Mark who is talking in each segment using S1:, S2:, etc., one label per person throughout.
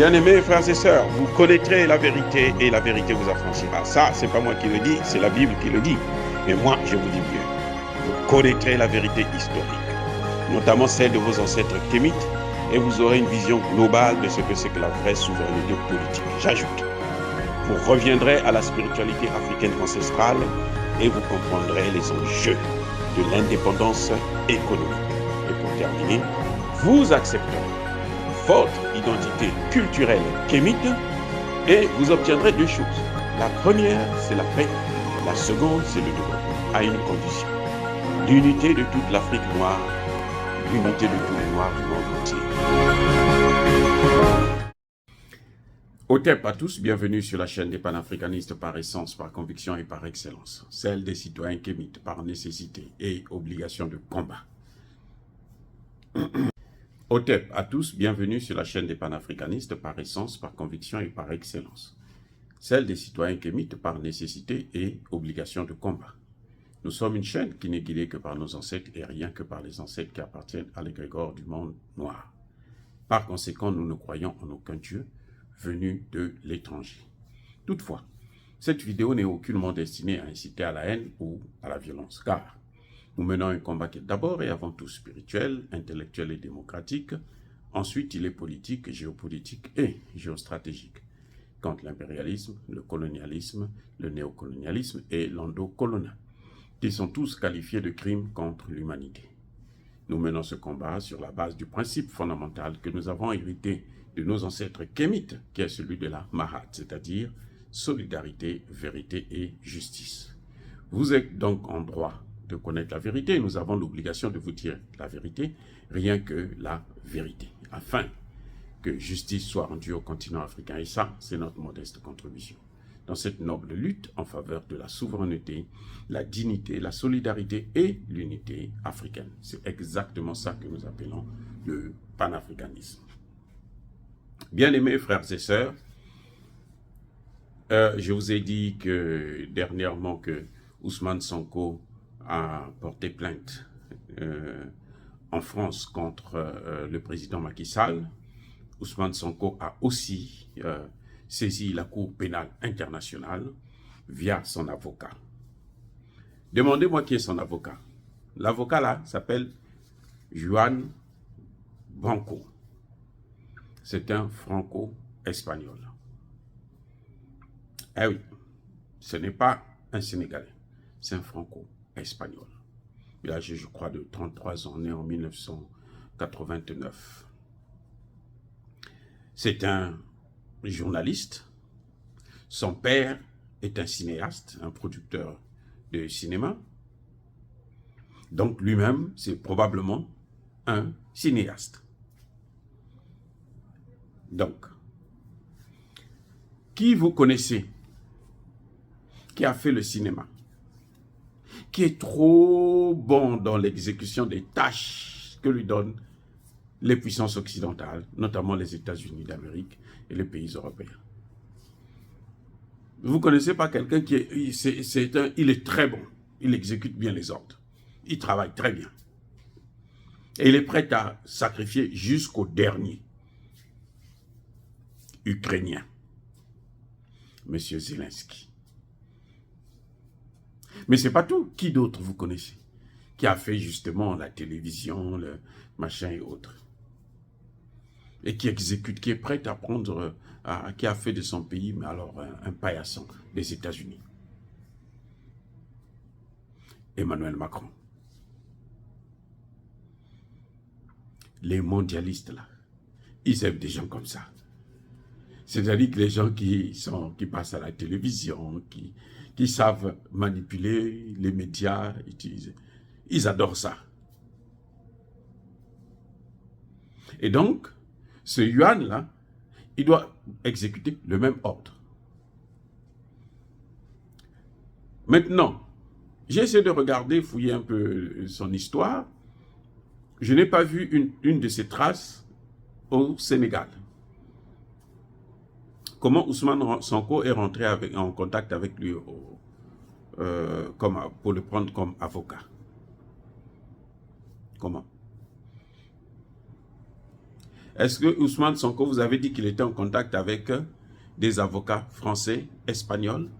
S1: Bien-aimés frères et sœurs, vous connaîtrez la vérité et la vérité vous affranchira. Ça, c'est pas moi qui le dis, c'est la Bible qui le dit. Mais moi, je vous dis mieux. Vous connaîtrez la vérité historique, notamment celle de vos ancêtres kémites, et vous aurez une vision globale de ce que c'est que la vraie souveraineté politique. J'ajoute, vous reviendrez à la spiritualité africaine ancestrale et vous comprendrez les enjeux de l'indépendance économique. Et pour terminer, vous accepterez votre identité culturelle kémite et vous obtiendrez deux choses. La première, c'est la paix. La seconde, c'est le développement, à une condition. L'unité de toute l'Afrique noire, l'unité de tous les Noirs du monde entier. Otep à tous, bienvenue sur la chaîne des panafricanistes par essence, par conviction et par excellence. Celle des citoyens kémites par nécessité et obligation de combat. Otep à tous, bienvenue sur la chaîne des panafricanistes par essence, par conviction et par excellence. Celle des citoyens kémites par nécessité et obligation de combat. Nous sommes une chaîne qui n'est guidée que par nos ancêtres et rien que par les ancêtres qui appartiennent à l'égrégore du monde noir. Par conséquent, nous ne croyons en aucun Dieu venu de l'étranger. Toutefois, cette vidéo n'est aucunement destinée à inciter à la haine ou à la violence, car nous menons un combat qui est d'abord et avant tout spirituel, intellectuel et démocratique. Ensuite, il est politique, géopolitique et géostratégique. Contre l'impérialisme, le colonialisme, le néocolonialisme et l'endocolonial, qui sont tous qualifiés de crimes contre l'humanité. Nous menons ce combat sur la base du principe fondamental que nous avons hérité de nos ancêtres kémites, qui est celui de la Mahat, c'est-à-dire solidarité, vérité et justice. Vous êtes donc en droit de connaître la vérité. Nous avons l'obligation de vous dire la vérité, rien que la vérité, afin que justice soit rendue au continent africain. Et ça, c'est notre modeste contribution dans cette noble lutte en faveur de la souveraineté, la dignité, la solidarité et l'unité africaine. C'est exactement ça que nous appelons le panafricanisme. Bien-aimés frères et sœurs, je vous ai dit que dernièrement que Ousmane Sonko a porté plainte en France contre le président Macky Sall. Ousmane Sonko a aussi saisi la Cour pénale internationale via son avocat. Demandez-moi qui est son avocat. L'avocat là s'appelle Juan Branco. C'est un franco-espagnol. Eh oui, ce n'est pas un Sénégalais, c'est un franco-espagnol. Il a âgé, je crois, de 33 ans, né en 1989. C'est un journaliste. Son père est un cinéaste, un producteur de cinéma. Donc lui-même, c'est probablement un cinéaste. Donc, qui vous connaissez, qui a fait le cinéma, qui est trop bon dans l'exécution des tâches que lui donnent les puissances occidentales, notamment les États-Unis d'Amérique et les pays européens. Vous ne connaissez pas quelqu'un qui est, il est très bon, il exécute bien les ordres, il travaille très bien. Et il est prêt à sacrifier jusqu'au dernier. Ukrainien, M. Zelensky. Mais ce n'est pas tout. Qui d'autre vous connaissez qui a fait justement la télévision, le machin et autres, et qui exécute, qui est prêt à prendre, qui a fait de son pays, mais alors un paillasson des États-Unis. Emmanuel Macron. Les mondialistes là, ils aiment des gens comme ça. C'est-à-dire que les gens qui passent à la télévision, qui savent manipuler les médias, ils adorent ça. Et donc, ce Yuan-là, il doit exécuter le même ordre. Maintenant, j'ai essayé de regarder, fouiller un peu son histoire. Je n'ai pas vu une de ses traces au Sénégal. Comment Ousmane Sonko est rentré en contact avec lui pour le prendre comme avocat? Comment? Est-ce que Ousmane Sonko, vous avez dit qu'il était en contact avec des avocats français, espagnols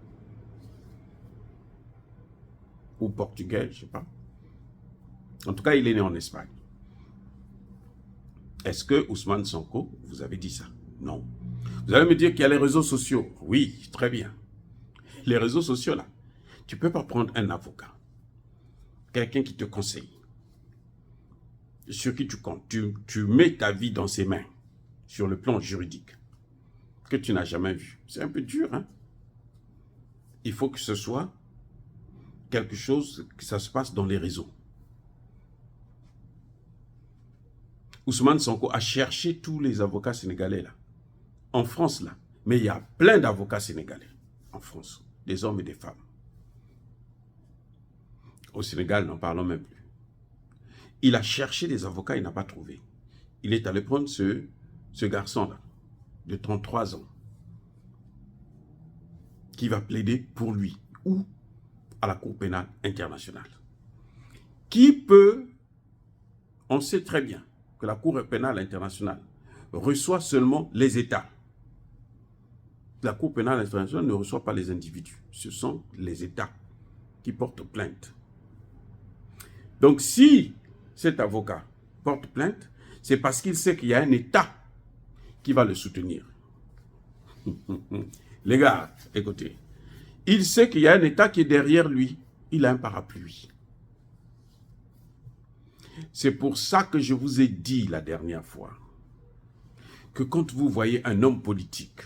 S1: ou portugais, je ne sais pas. En tout cas, il est né en Espagne. Est-ce que Ousmane Sonko, vous avez dit ça? Non. Vous allez me dire qu'il y a les réseaux sociaux. Oui, très bien. Les réseaux sociaux, là, tu ne peux pas prendre un avocat, quelqu'un qui te conseille, sur qui tu comptes. Tu mets ta vie dans ses mains, sur le plan juridique, que tu n'as jamais vu. C'est un peu dur, hein? Il faut que ce soit quelque chose, que ça se passe dans les réseaux. Ousmane Sonko a cherché tous les avocats sénégalais, là, en France, là. Mais il y a plein d'avocats sénégalais en France, des hommes et des femmes. Au Sénégal, n'en parlons même plus. Il a cherché des avocats, il n'a pas trouvé. Il est allé prendre ce garçon-là, de 33 ans, qui va plaider pour lui, ou à la Cour pénale internationale. Qui peut, on sait très bien que la Cour pénale internationale reçoit seulement les États. La Cour pénale internationale ne reçoit pas les individus. Ce sont les États qui portent plainte. Donc si cet avocat porte plainte, c'est parce qu'il sait qu'il y a un État qui va le soutenir. Les gars, écoutez, il sait qu'il y a un État qui est derrière lui. Il a un parapluie. C'est pour ça que je vous ai dit la dernière fois que quand vous voyez un homme politique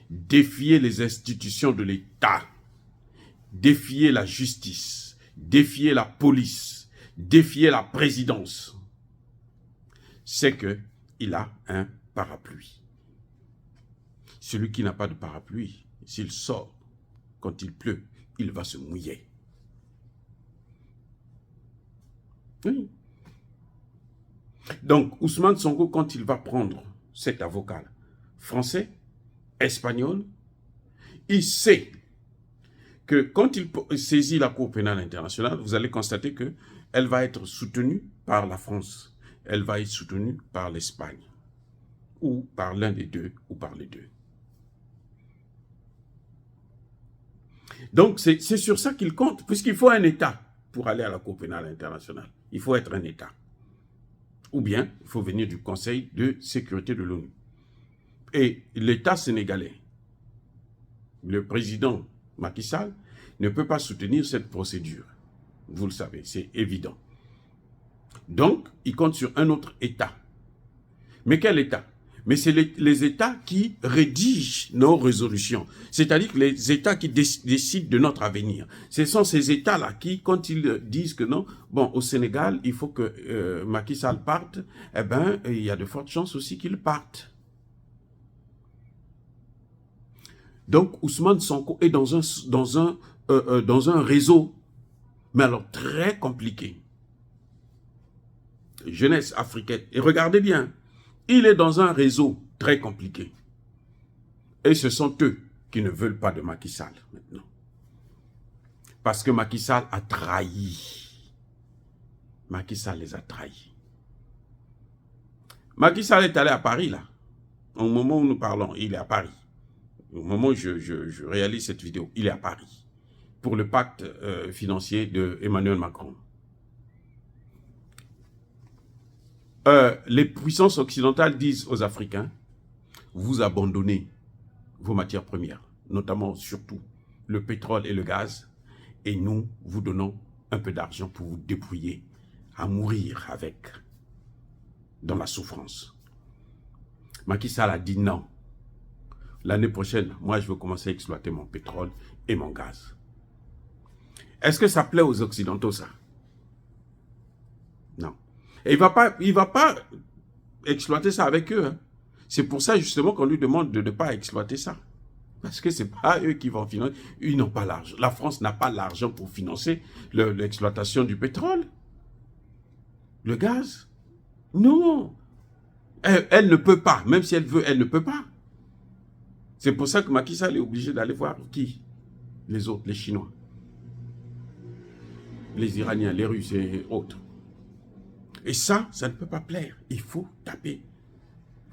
S1: défier les institutions de l'État, défier la justice, défier la police, défier la présidence, c'est qu'il a un parapluie. Celui qui n'a pas de parapluie, s'il sort quand il pleut, il va se mouiller. Oui. Donc, Ousmane Sonko, quand il va prendre cet avocat français, espagnol, il sait que quand il saisit la Cour pénale internationale, vous allez constater qu'elle va être soutenue par la France, elle va être soutenue par l'Espagne, ou par l'un des deux, ou par les deux. Donc, c'est sur ça qu'il compte, puisqu'il faut un État pour aller à la Cour pénale internationale. Il faut être un État. Ou bien, il faut venir du Conseil de sécurité de l'ONU. Et l'État sénégalais, le président Macky Sall, ne peut pas soutenir cette procédure. Vous le savez, c'est évident. Donc, il compte sur un autre État. Mais quel État? Mais c'est les États qui rédigent nos résolutions. C'est-à-dire que les États qui décident de notre avenir. Ce sont ces États-là qui, quand ils disent que non, bon, au Sénégal, il faut que Macky Sall parte, eh bien, il y a de fortes chances aussi qu'il parte. Donc, Ousmane Sonko est dans un réseau, mais alors très compliqué. Jeunesse africaine. Et regardez bien, il est dans un réseau très compliqué. Et ce sont eux qui ne veulent pas de Macky Sall maintenant. Parce que Macky Sall a trahi. Macky Sall les a trahis. Macky Sall est allé à Paris, là. Au moment où nous parlons, il est à Paris. Au moment où je réalise cette vidéo, il est à Paris. Pour le pacte financier de Emmanuel Macron. Les puissances occidentales disent aux Africains, vous abandonnez vos matières premières, notamment surtout le pétrole et le gaz, et nous vous donnons un peu d'argent pour vous débrouiller à mourir avec, dans la souffrance. Macky Sall a dit non. L'année prochaine, moi je veux commencer à exploiter mon pétrole et mon gaz. Est-ce que ça plaît aux Occidentaux, ça? Non. Et il va pas exploiter ça avec eux. Hein. C'est pour ça justement qu'on lui demande de ne pas exploiter ça. Parce que ce n'est pas eux qui vont financer. Ils n'ont pas l'argent. La France n'a pas l'argent pour financer l'exploitation du pétrole. Le gaz. Non. Elle ne peut pas. Même si elle veut, elle ne peut pas. C'est pour ça que Macky Sall est obligé d'aller voir qui? Les autres, les Chinois. Les Iraniens, les Russes et autres. Et ça ne peut pas plaire. Il faut taper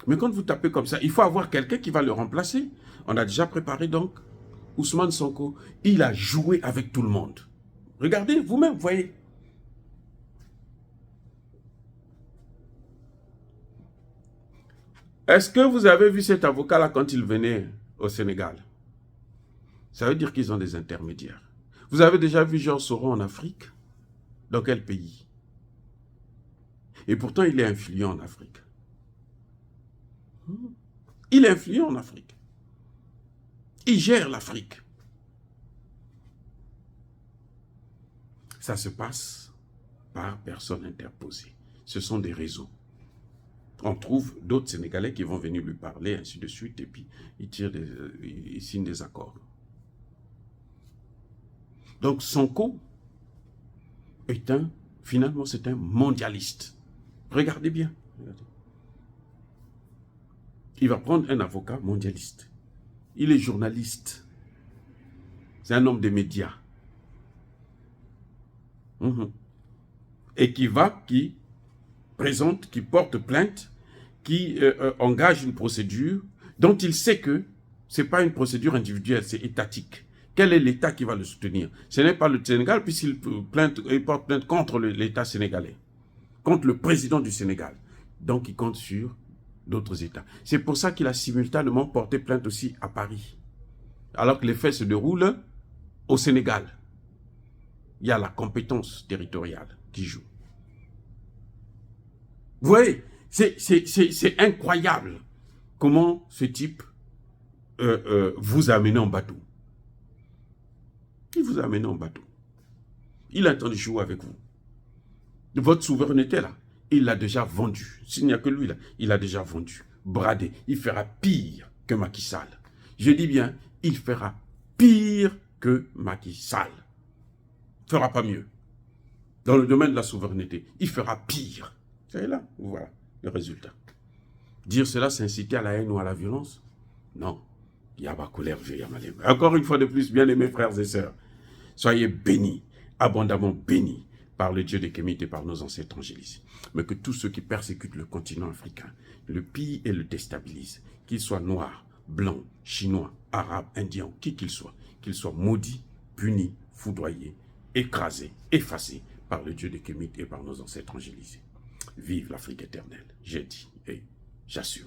S1: Mais quand vous tapez comme ça, il faut avoir quelqu'un qui va le remplacer. On a déjà préparé donc Ousmane Sonko. Il a joué avec tout le monde. Regardez, vous-même, voyez. Est-ce que vous avez vu cet avocat-là quand il venait au Sénégal? Ça veut dire qu'ils ont des intermédiaires. Vous avez déjà vu Georges Soros en Afrique? Dans quel pays? Et pourtant, il est influent en Afrique. Il est influent en Afrique. Il gère l'Afrique. Ça se passe par personne interposée. Ce sont des réseaux. On trouve d'autres Sénégalais qui vont venir lui parler, ainsi de suite, et puis il signe des accords. Donc Sonko finalement c'est un mondialiste. Regardez bien. Regardez. Il va prendre un avocat mondialiste. Il est journaliste. C'est un homme des médias. Et qui présente, qui porte plainte, qui engage une procédure dont il sait que ce n'est pas une procédure individuelle, c'est étatique. Quel est l'État qui va le soutenir? Ce n'est pas le Sénégal, puisqu'il porte plainte contre l'État sénégalais, contre le président du Sénégal. Donc il compte sur d'autres États. C'est pour ça qu'il a simultanément porté plainte aussi à Paris. Alors que les faits se déroulent au Sénégal. Il y a la compétence territoriale qui joue. Vous voyez, c'est incroyable comment ce type vous a amené en bateau. Il vous a amené en bateau. Il a entendu jouer avec vous. Votre souveraineté, là, il l'a déjà vendue. S'il n'y a que lui, là, il l'a déjà vendu, bradé. Il fera pire que Macky Sall. Je dis bien, il fera pire que Macky Sall. Il ne fera pas mieux. Dans le domaine de la souveraineté, il fera pire. C'est là, voilà le résultat. Dire cela, c'est inciter à la haine ou à la violence? Non. Encore une fois de plus, bien-aimés frères et sœurs, soyez bénis, abondamment bénis par le Dieu de Kémit et par nos ancêtres angélisés. Mais que tous ceux qui persécutent le continent africain le pillent et le déstabilisent, qu'ils soient noirs, blancs, chinois, arabes, indiens, qui qu'ils soient maudits, punis, foudroyés, écrasés, effacés par le Dieu de Kémit et par nos ancêtres angélisés. Vive l'Afrique éternelle, j'ai dit et j'assume.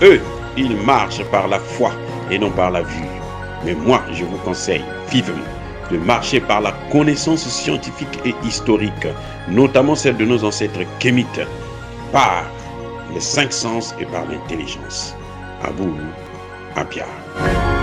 S1: Eux, ils marchent par la foi et non par la vue. Mais moi, je vous conseille vivement de marcher par la connaissance scientifique et historique, notamment celle de nos ancêtres kémites, par les 5 sens et par l'intelligence. À vous, à Pierre.